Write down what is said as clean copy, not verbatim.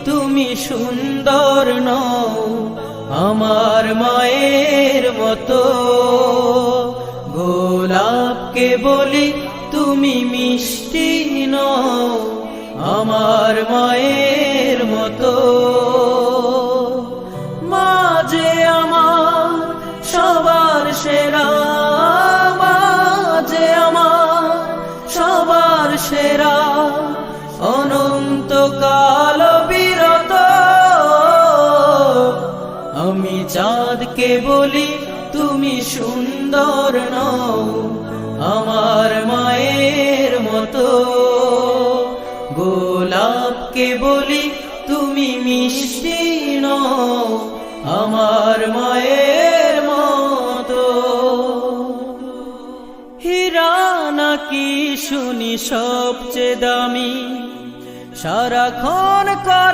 তুমি সুন্দর নও আমার মায়ের মতো। গোলাপকে বলি তুমি মিষ্টি নও আমার মায়ের মতো। মা যে আমার সবার সেরা, মা যে আমার সবার সেরা, অনন্তকাল বিরত। আমি চাঁদকে বলি তুমি সুন্দর নও আমার মায়ের মতো। গোলাপকে বলি তুমি মিষ্টি নও আমার মায়ের মতো। হীরা নাকি শুনি সবচেয়ে দামি, সারাক্ষণ করে